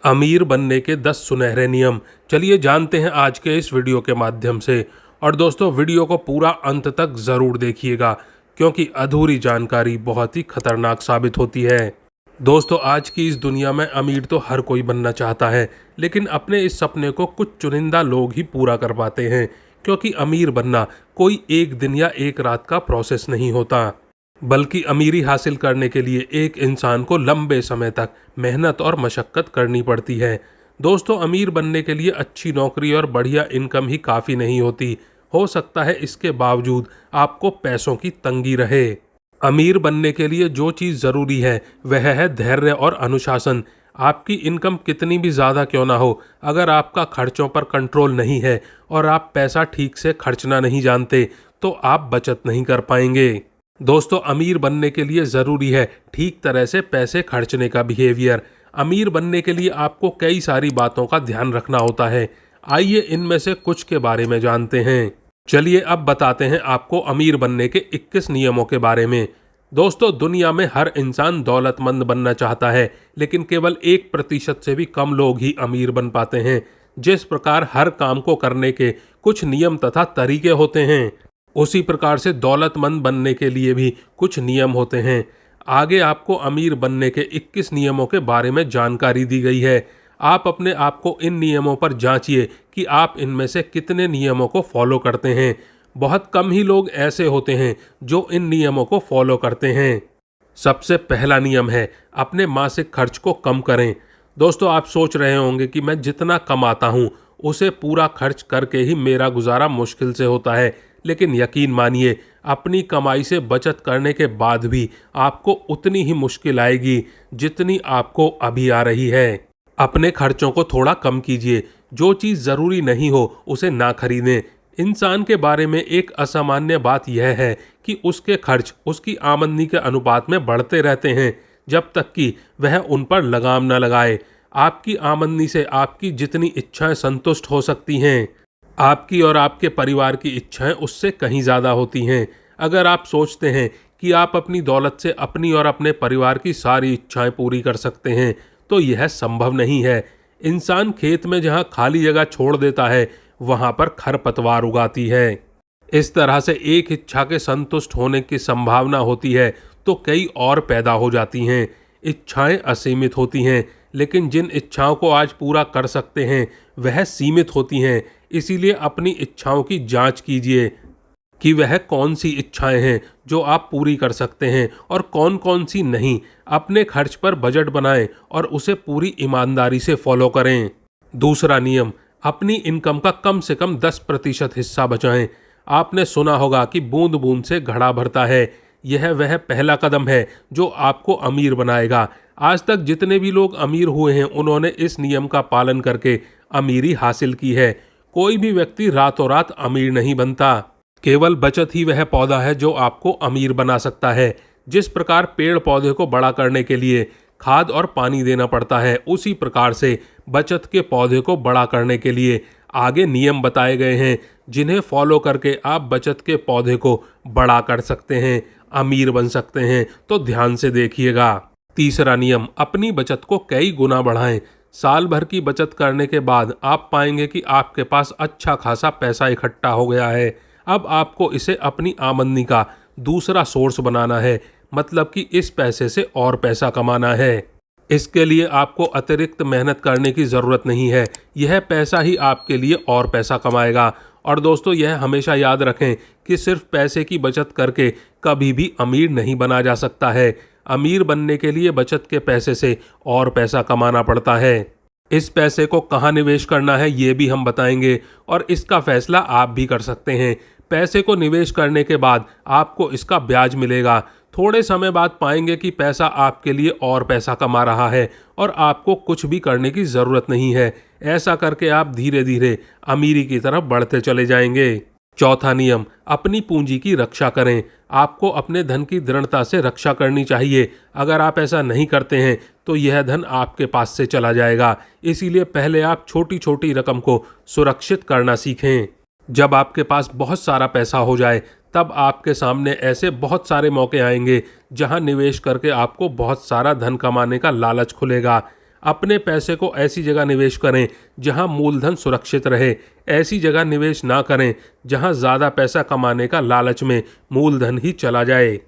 अमीर बनने के 10 सुनहरे नियम। चलिए जानते हैं आज के इस वीडियो के माध्यम से। और दोस्तों, वीडियो को पूरा अंत तक ज़रूर देखिएगा क्योंकि अधूरी जानकारी बहुत ही खतरनाक साबित होती है। दोस्तों, आज की इस दुनिया में अमीर तो हर कोई बनना चाहता है, लेकिन अपने इस सपने को कुछ चुनिंदा लोग ही पूरा कर पाते हैं। क्योंकि अमीर बनना कोई एक दिन या एक रात का प्रोसेस नहीं होता, बल्कि अमीरी हासिल करने के लिए एक इंसान को लंबे समय तक मेहनत और मशक्क़त करनी पड़ती है। दोस्तों, अमीर बनने के लिए अच्छी नौकरी और बढ़िया इनकम ही काफ़ी नहीं होती। हो सकता है इसके बावजूद आपको पैसों की तंगी रहे। अमीर बनने के लिए जो चीज़ ज़रूरी है वह है धैर्य और अनुशासन। आपकी इनकम कितनी भी ज़्यादा क्यों ना हो, अगर आपका खर्चों पर कंट्रोल नहीं है और आप पैसा ठीक से खर्चना नहीं जानते, तो आप बचत नहीं कर पाएंगे। दोस्तों, अमीर बनने के लिए ज़रूरी है ठीक तरह से पैसे खर्चने का बिहेवियर। अमीर बनने के लिए आपको कई सारी बातों का ध्यान रखना होता है। आइए इनमें से कुछ के बारे में जानते हैं। चलिए अब बताते हैं आपको अमीर बनने के 21 नियमों के बारे में। दोस्तों, दुनिया में हर इंसान दौलतमंद बनना चाहता है, लेकिन केवल 1% से भी कम लोग ही अमीर बन पाते हैं। जिस प्रकार हर काम को करने के कुछ नियम तथा तरीके होते हैं, उसी प्रकार से दौलतमंद बनने के लिए भी कुछ नियम होते हैं। आगे आपको अमीर बनने के 21 नियमों के बारे में जानकारी दी गई है। आप अपने आप को इन नियमों पर जांचिए कि आप इनमें से कितने नियमों को फॉलो करते हैं। बहुत कम ही लोग ऐसे होते हैं जो इन नियमों को फॉलो करते हैं। सबसे पहला नियम है अपने मासिक खर्च को कम करें। दोस्तों, आप सोच रहे होंगे कि मैं जितना कमाता हूँ उसे पूरा खर्च करके ही मेरा गुजारा मुश्किल से होता है, लेकिन यकीन मानिए, अपनी कमाई से बचत करने के बाद भी आपको उतनी ही मुश्किल आएगी जितनी आपको अभी आ रही है। अपने खर्चों को थोड़ा कम कीजिए। जो चीज़ ज़रूरी नहीं हो उसे ना खरीदें। इंसान के बारे में एक असामान्य बात यह है कि उसके खर्च उसकी आमदनी के अनुपात में बढ़ते रहते हैं, जब तक कि वह उन पर लगाम न लगाए। आपकी आमदनी से आपकी जितनी इच्छाएं संतुष्ट हो सकती हैं, आपकी और आपके परिवार की इच्छाएं उससे कहीं ज़्यादा होती हैं। अगर आप सोचते हैं कि आप अपनी दौलत से अपनी और अपने परिवार की सारी इच्छाएं पूरी कर सकते हैं, तो यह संभव नहीं है। इंसान खेत में जहां खाली जगह छोड़ देता है, वहां पर खरपतवार उगाती है। इस तरह से एक इच्छा के संतुष्ट होने की संभावना होती है तो कई और पैदा हो जाती हैं। इच्छाएं असीमित होती हैं, लेकिन जिन इच्छाओं को आज पूरा कर सकते हैं वह सीमित होती हैं। इसीलिए अपनी इच्छाओं की जांच कीजिए कि वह कौन सी इच्छाएं हैं जो आप पूरी कर सकते हैं और कौन कौन सी नहीं। अपने खर्च पर बजट बनाएं और उसे पूरी ईमानदारी से फॉलो करें। दूसरा नियम, अपनी इनकम का कम से कम 10% हिस्सा बचाएं। आपने सुना होगा कि बूंद बूंद से घड़ा भरता है। यह वह पहला कदम है जो आपको अमीर बनाएगा। आज तक जितने भी लोग अमीर हुए हैं, उन्होंने इस नियम का पालन करके अमीरी हासिल की है। कोई भी व्यक्ति रातों रात अमीर नहीं बनता। केवल बचत ही वह पौधा है जो आपको अमीर बना सकता है। जिस प्रकार पेड़ पौधे को बड़ा करने के लिए खाद और पानी देना पड़ता है, उसी प्रकार से बचत के पौधे को बड़ा करने के लिए आगे नियम बताए गए हैं, जिन्हें फॉलो करके आप बचत के पौधे को बड़ा कर सकते हैं, अमीर बन सकते हैं। तो ध्यान से देखिएगा। तीसरा नियम, अपनी बचत को कई गुना बढ़ाएं। साल भर की बचत करने के बाद आप पाएंगे कि आपके पास अच्छा खासा पैसा इकट्ठा हो गया है। अब आपको इसे अपनी आमदनी का दूसरा सोर्स बनाना है, मतलब कि इस पैसे से और पैसा कमाना है। इसके लिए आपको अतिरिक्त मेहनत करने की ज़रूरत नहीं है। यह पैसा ही आपके लिए और पैसा कमाएगा। और दोस्तों, यह हमेशा याद रखें कि सिर्फ पैसे की बचत करके कभी भी अमीर नहीं बना जा सकता है। अमीर बनने के लिए बचत के पैसे से और पैसा कमाना पड़ता है। इस पैसे को कहाँ निवेश करना है ये भी हम बताएंगे, और इसका फैसला आप भी कर सकते हैं। पैसे को निवेश करने के बाद आपको इसका ब्याज मिलेगा। थोड़े समय बाद पाएंगे कि पैसा आपके लिए और पैसा कमा रहा है और आपको कुछ भी करने की ज़रूरत नहीं है। ऐसा करके आप धीरे धीरे अमीरी की तरफ बढ़ते चले जाएंगे। चौथा नियम, अपनी पूंजी की रक्षा करें। आपको अपने धन की दृढ़ता से रक्षा करनी चाहिए। अगर आप ऐसा नहीं करते हैं तो यह धन आपके पास से चला जाएगा। इसीलिए पहले आप छोटी छोटी रकम को सुरक्षित करना सीखें। जब आपके पास बहुत सारा पैसा हो जाए, तब आपके सामने ऐसे बहुत सारे मौके आएंगे जहां निवेश करके आपको बहुत सारा धन कमाने का लालच खुलेगा। अपने पैसे को ऐसी जगह निवेश करें जहां मूलधन सुरक्षित रहे। ऐसी जगह निवेश ना करें जहां ज़्यादा पैसा कमाने का लालच में मूलधन ही चला जाए।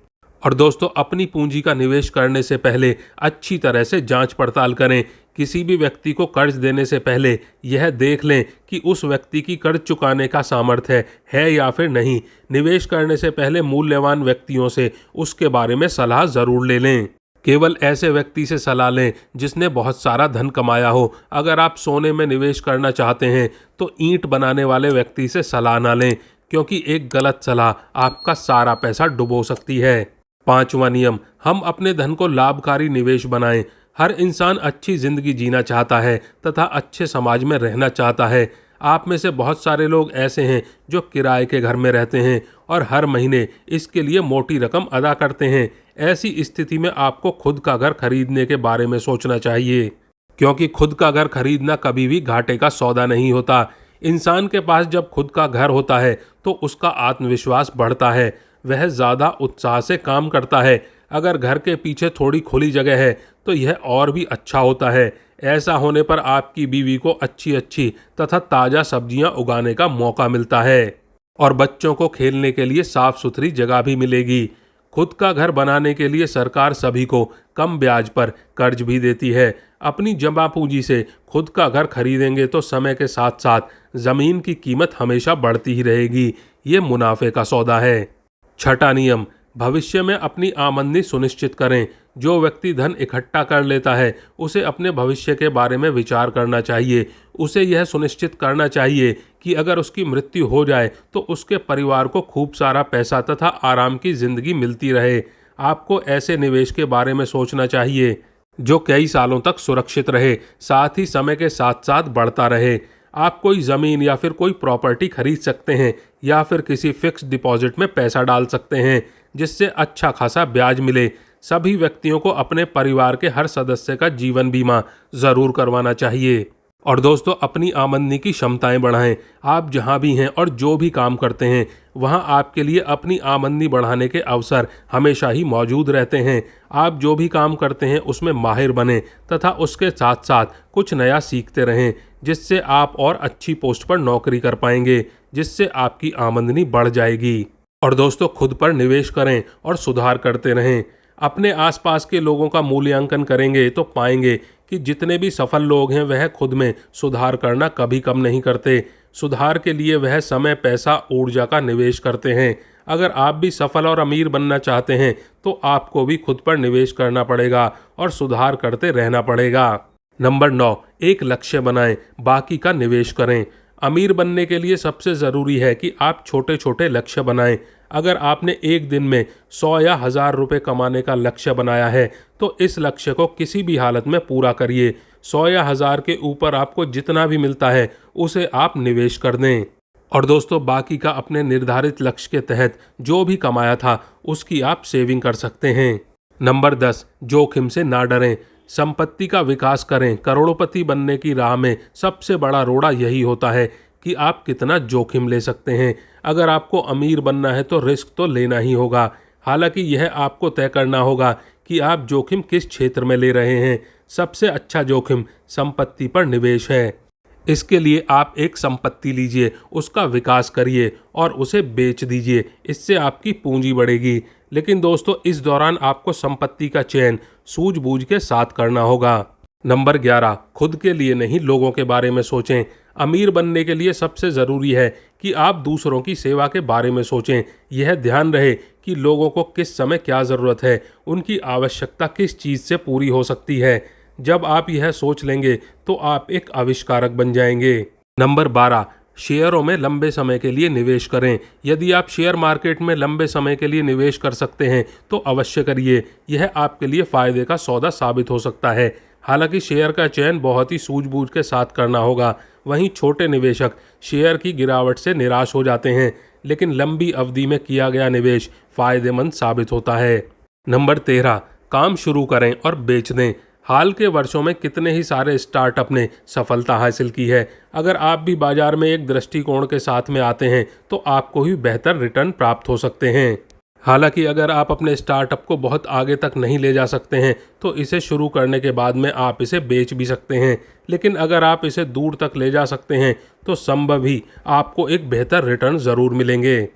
और दोस्तों, अपनी पूंजी का निवेश करने से पहले अच्छी तरह से जांच पड़ताल करें। किसी भी व्यक्ति को कर्ज देने से पहले यह देख लें कि उस व्यक्ति की कर्ज चुकाने का सामर्थ्य है या फिर नहीं। निवेश करने से पहले मूल्यवान व्यक्तियों से उसके बारे में सलाह ज़रूर ले लें। केवल ऐसे व्यक्ति से सलाह लें जिसने बहुत सारा धन कमाया हो। अगर आप सोने में निवेश करना चाहते हैं तो ईंट बनाने वाले व्यक्ति से सलाह ना लें, क्योंकि एक गलत सलाह आपका सारा पैसा डुबो सकती है। 5वां नियम, हम अपने धन को लाभकारी निवेश बनाएं। हर इंसान अच्छी जिंदगी जीना चाहता है तथा अच्छे समाज में रहना चाहता है। आप में से बहुत सारे लोग ऐसे हैं जो किराए के घर में रहते हैं और हर महीने इसके लिए मोटी रकम अदा करते हैं। ऐसी स्थिति में आपको खुद का घर खरीदने के बारे में सोचना चाहिए, क्योंकि खुद का घर खरीदना कभी भी घाटे का सौदा नहीं होता। इंसान के पास जब खुद का घर होता है तो उसका आत्मविश्वास बढ़ता है, वह ज़्यादा उत्साह से काम करता है। अगर घर के पीछे थोड़ी खुली जगह है तो यह और भी अच्छा होता है। ऐसा होने पर आपकी बीवी को अच्छी अच्छी तथा ताज़ा सब्जियां उगाने का मौका मिलता है और बच्चों को खेलने के लिए साफ सुथरी जगह भी मिलेगी। खुद का घर बनाने के लिए सरकार सभी को कम ब्याज पर कर्ज भी देती है। अपनी जमा पूंजी से खुद का घर खरीदेंगे तो समय के साथ साथ ज़मीन की कीमत हमेशा बढ़ती ही रहेगी। ये मुनाफे का सौदा है। 6वां नियम, भविष्य में अपनी आमदनी सुनिश्चित करें। जो व्यक्ति धन इकट्ठा कर लेता है उसे अपने भविष्य के बारे में विचार करना चाहिए। उसे यह सुनिश्चित करना चाहिए कि अगर उसकी मृत्यु हो जाए तो उसके परिवार को खूब सारा पैसा तथा आराम की जिंदगी मिलती रहे। आपको ऐसे निवेश के बारे में सोचना चाहिए जो कई सालों तक सुरक्षित रहे, साथ ही समय के साथ साथ बढ़ता रहे। आप कोई ज़मीन या फिर कोई प्रॉपर्टी खरीद सकते हैं या फिर किसी फिक्स डिपॉजिट में पैसा डाल सकते हैं जिससे अच्छा खासा ब्याज मिले। सभी व्यक्तियों को अपने परिवार के हर सदस्य का जीवन बीमा ज़रूर करवाना चाहिए। और दोस्तों, अपनी आमदनी की क्षमताएं बढ़ाएं। आप जहां भी हैं और जो भी काम करते हैं वहां आपके लिए अपनी आमदनी बढ़ाने के अवसर हमेशा ही मौजूद रहते हैं। आप जो भी काम करते हैं उसमें माहिर बनें तथा उसके साथ साथ कुछ नया सीखते रहें, जिससे आप और अच्छी पोस्ट पर नौकरी कर पाएंगे, जिससे आपकी आमदनी बढ़ जाएगी। और दोस्तों, खुद पर निवेश करें और सुधार करते रहें। अपने आसपास के लोगों का मूल्यांकन करेंगे तो पाएंगे कि जितने भी सफल लोग हैं वह खुद में सुधार करना कभी कम नहीं करते। सुधार के लिए वह समय, पैसा, ऊर्जा का निवेश करते हैं। अगर आप भी सफल और अमीर बनना चाहते हैं तो आपको भी खुद पर निवेश करना पड़ेगा और सुधार करते रहना पड़ेगा। नंबर 9, एक लक्ष्य बनाएं, बाकी का निवेश करें। अमीर बनने के लिए सबसे ज़रूरी है कि आप छोटे छोटे लक्ष्य बनाएं। अगर आपने एक दिन में 100 या 1000 रुपये कमाने का लक्ष्य बनाया है तो इस लक्ष्य को किसी भी हालत में पूरा करिए। 100 या 1000 के ऊपर आपको जितना भी मिलता है उसे आप निवेश कर दें। और दोस्तों, बाकी का अपने निर्धारित लक्ष्य के तहत जो भी कमाया था उसकी आप सेविंग कर सकते हैं। नंबर 10, जोखिम से ना डरें, संपत्ति का विकास करें। करोड़पति बनने की राह में सबसे बड़ा रोड़ा यही होता है कि आप कितना जोखिम ले सकते हैं। अगर आपको अमीर बनना है तो रिस्क तो लेना ही होगा। हालांकि यह आपको तय करना होगा कि आप जोखिम किस क्षेत्र में ले रहे हैं। सबसे अच्छा जोखिम संपत्ति पर निवेश है। इसके लिए आप एक संपत्ति लीजिए, उसका विकास करिए और उसे बेच दीजिए। इससे आपकी पूंजी बढ़ेगी। लेकिन दोस्तों, इस दौरान आपको संपत्ति का चयन सूझबूझ के साथ करना होगा। नंबर 11, खुद के लिए नहीं, लोगों के बारे में सोचें। अमीर बनने के लिए सबसे ज़रूरी है कि आप दूसरों की सेवा के बारे में सोचें। यह ध्यान रहे कि लोगों को किस समय क्या ज़रूरत है, उनकी आवश्यकता किस चीज़ से पूरी हो सकती है। जब आप यह सोच लेंगे तो आप एक आविष्कारक बन जाएंगे। नंबर 12, शेयरों में लंबे समय के लिए निवेश करें। यदि आप शेयर मार्केट में लंबे समय के लिए निवेश कर सकते हैं तो अवश्य करिए। यह आपके लिए फ़ायदे का सौदा साबित हो सकता है। हालांकि शेयर का चयन बहुत ही सूझबूझ के साथ करना होगा। वहीं छोटे निवेशक शेयर की गिरावट से निराश हो जाते हैं, लेकिन लंबी अवधि में किया गया निवेश फ़ायदेमंद साबित होता है। नंबर 13, काम शुरू करें और बेच दें। हाल के वर्षों में कितने ही सारे स्टार्टअप ने सफलता हासिल की है। अगर आप भी बाजार में एक दृष्टिकोण के साथ में आते हैं तो आपको ही बेहतर रिटर्न प्राप्त हो सकते हैं। हालांकि अगर आप अपने स्टार्टअप को बहुत आगे तक नहीं ले जा सकते हैं तो इसे शुरू करने के बाद में आप इसे बेच भी सकते हैं, लेकिन अगर आप इसे दूर तक ले जा सकते हैं तो संभव ही आपको एक बेहतर रिटर्न ज़रूर मिलेंगे।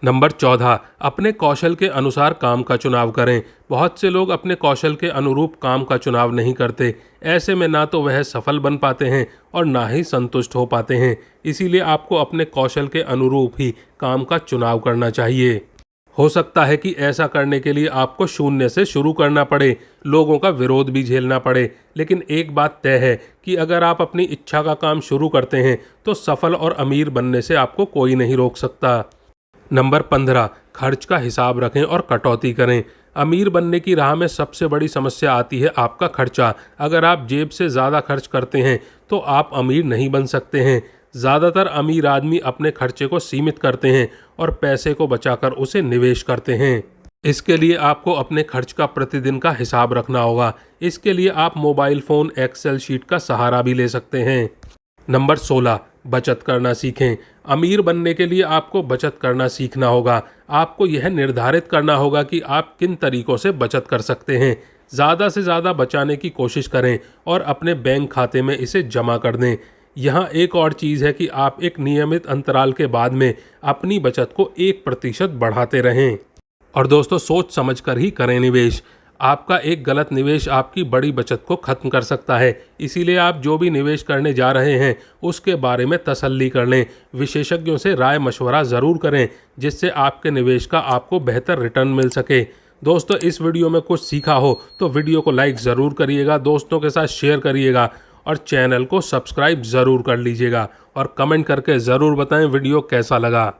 नंबर 14, अपने कौशल के अनुसार काम का चुनाव करें। बहुत से लोग अपने कौशल के अनुरूप काम का चुनाव नहीं करते। ऐसे में ना तो वह सफल बन पाते हैं और ना ही संतुष्ट हो पाते हैं। इसीलिए आपको अपने कौशल के अनुरूप ही काम का चुनाव करना चाहिए। हो सकता है कि ऐसा करने के लिए आपको शून्य से शुरू करना पड़े, लोगों का विरोध भी झेलना पड़े, लेकिन एक बात तय है कि अगर आप अपनी इच्छा का काम शुरू करते हैं तो सफल और अमीर बनने से आपको कोई नहीं रोक सकता। नंबर 15, खर्च का हिसाब रखें और कटौती करें। अमीर बनने की राह में सबसे बड़ी समस्या आती है आपका खर्चा। अगर आप जेब से ज़्यादा खर्च करते हैं तो आप अमीर नहीं बन सकते हैं। ज़्यादातर अमीर आदमी अपने खर्चे को सीमित करते हैं और पैसे को बचाकर उसे निवेश करते हैं। इसके लिए आपको अपने खर्च का प्रतिदिन का हिसाब रखना होगा। इसके लिए आप मोबाइल फ़ोन, एक्सेल शीट का सहारा भी ले सकते हैं। नंबर 16, बचत करना सीखें। अमीर बनने के लिए आपको बचत करना सीखना होगा। आपको यह निर्धारित करना होगा कि आप किन तरीकों से बचत कर सकते हैं। ज़्यादा से ज़्यादा बचाने की कोशिश करें और अपने बैंक खाते में इसे जमा कर दें। यहाँ एक और चीज़ है कि आप एक नियमित अंतराल के बाद में अपनी बचत को 1% बढ़ाते रहें। और दोस्तों, सोच समझकर ही करें निवेश। आपका एक गलत निवेश आपकी बड़ी बचत को खत्म कर सकता है। इसीलिए आप जो भी निवेश करने जा रहे हैं उसके बारे में तसल्ली कर लें। विशेषज्ञों से राय मशवरा ज़रूर करें जिससे आपके निवेश का आपको बेहतर रिटर्न मिल सके। दोस्तों, इस वीडियो में कुछ सीखा हो तो वीडियो को लाइक ज़रूर करिएगा, दोस्तों के साथ शेयर करिएगा और चैनल को सब्सक्राइब ज़रूर कर लीजिएगा और कमेंट करके ज़रूर बताएं वीडियो कैसा लगा।